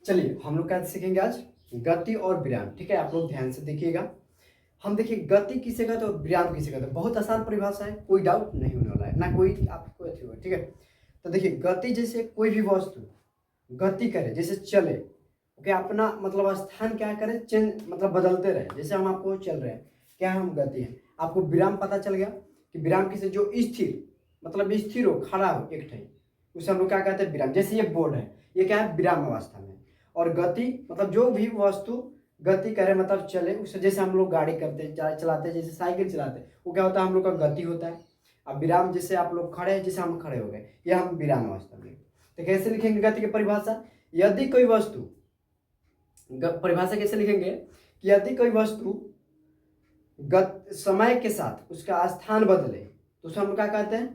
चलिए हम लोग क्या सीखेंगे आज, गति और विराम। ठीक है, आप लोग ध्यान से देखिएगा। हम देखिए गति किसे कहते हैं और विराम किसे कहते हैं। बहुत आसान परिभाषा है, कोई डाउट नहीं होने वाला है, ना कोई आपको अथी होगा। ठीक है, तो देखिए गति जैसे कोई भी वस्तु गति करे, जैसे चले, ओके, अपना मतलब स्थान क्या करे, चेंज मतलब बदलते रहे। जैसे हम आपको चल रहे हैं, क्या हम गति हैं। आपको विराम पता चल गया कि विराम किसे, जो स्थिर मतलब स्थिर हो, खड़ा हो एक ठे, उसे हम लोग क्या कहते हैं, विराम। जैसे ये बोर्ड है, ये क्या है, विराम अवस्था में। और गति मतलब जो भी वस्तु गति करे मतलब चले, उसे जैसे हम लोग गाड़ी करते हैं, चलाते हैं, जैसे साइकिल चलाते हैं, वो क्या होता है, हम लोग का गति होता है। अब विराम जैसे आप लोग खड़े हैं, जैसे हम खड़े हो गए, ये हम विराम अवस्था में। तो कैसे लिखेंगे गति की परिभाषा, यदि कोई वस्तु, परिभाषा कैसे लिखेंगे कि यदि कोई वस्तु समय के साथ उसका स्थान बदले तो उसे हम क्या कहते हैं,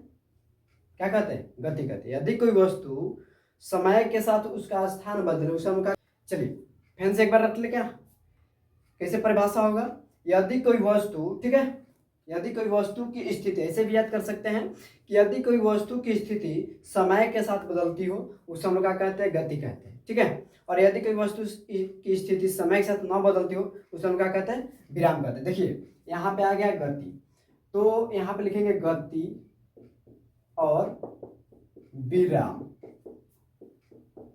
क्या कहते हैं, गति कहते हैं। यदि कोई वस्तु समय के साथ उसका स्थान बदले उसे हम क्या, चलिए फैन से एक बार रट ले, क्या कैसे परिभाषा होगा, यदि कोई वस्तु, ठीक है, यदि कोई वस्तु की स्थिति, ऐसे भी याद कर सकते हैं कि यदि कोई वस्तु की स्थिति समय के साथ बदलती हो उसे हम लोग क्या कहते हैं, गति कहते हैं। ठीक है, और यदि कोई वस्तु की स्थिति समय के साथ न बदलती हो उसे हम क्या कहते हैं, विराम कहते हैं। देखिए यहाँ पे आ गया गति, तो यहाँ पे लिखेंगे गति और विराम।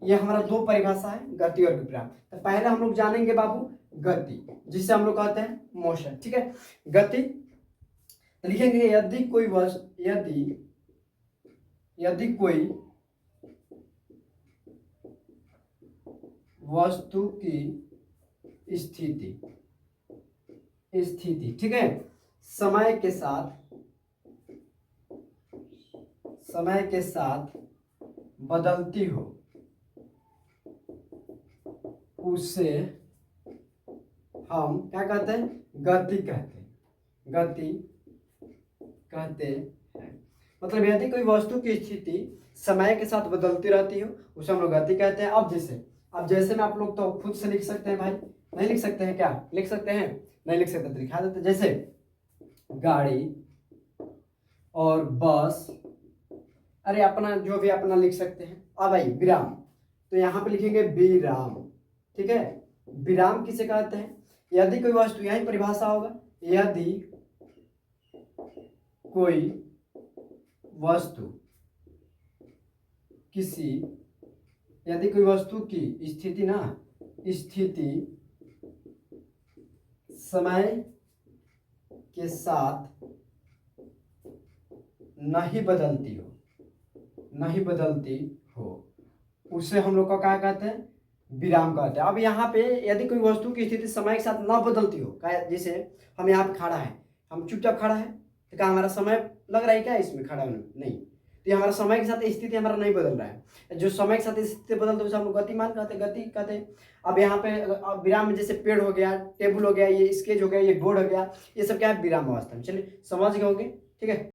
ये हमारा दो परिभाषा है, गति और विराम। तो पहले हम लोग जानेंगे बाबू गति, जिसे हम लोग कहते हैं मोशन। ठीक है, गति तो लिखेंगे यदि कोई वस्तु, यदि कोई वस्तु की स्थिति, ठीक है, समय के साथ बदलती हो उसे हम क्या कहते हैं, गति कहते हैं। मतलब यदि कोई वस्तु की स्थिति समय के साथ बदलती रहती हो उसे हम लोग गति कहते हैं। अब जैसे में आप लोग तो खुद से लिख सकते हैं भाई, नहीं लिख सकते हैं, क्या लिख सकते हैं, नहीं लिख सकते तो लिखा देते, जैसे गाड़ी और बस, अरे अपना जो भी अपना लिख सकते हैं। अब भाई विराम, तो यहाँ पे लिखेंगे विराम। ठीक है, विराम किसे कहते हैं, यदि कोई वस्तु, यही परिभाषा होगा, यदि कोई वस्तु की स्थिति समय के साथ नहीं बदलती हो उसे हम लोग का क्या कहते हैं, विराम कहते हैं। अब यहाँ पे यदि कोई वस्तु की स्थिति समय के साथ न बदलती हो, जैसे हम यहाँ पे खड़ा है, हम चुपचाप खड़ा है, तो क्या हमारा समय लग रहा है क्या इसमें खड़ा होने, नहीं, तो हमारा समय के साथ स्थिति हमारा नहीं बदल रहा है। जो समय के साथ स्थिति बदलते उसे हम लोग गतिमान कहते हैं, गति कहते हैं। अब यहाँ पे विराम में जैसे पेड़ हो गया, टेबल हो गया, ये स्केच हो गया, ये बोर्ड हो गया, ये सब क्या है, विराम अवस्था में। चलिए समझ गए होंगे। ठीक है।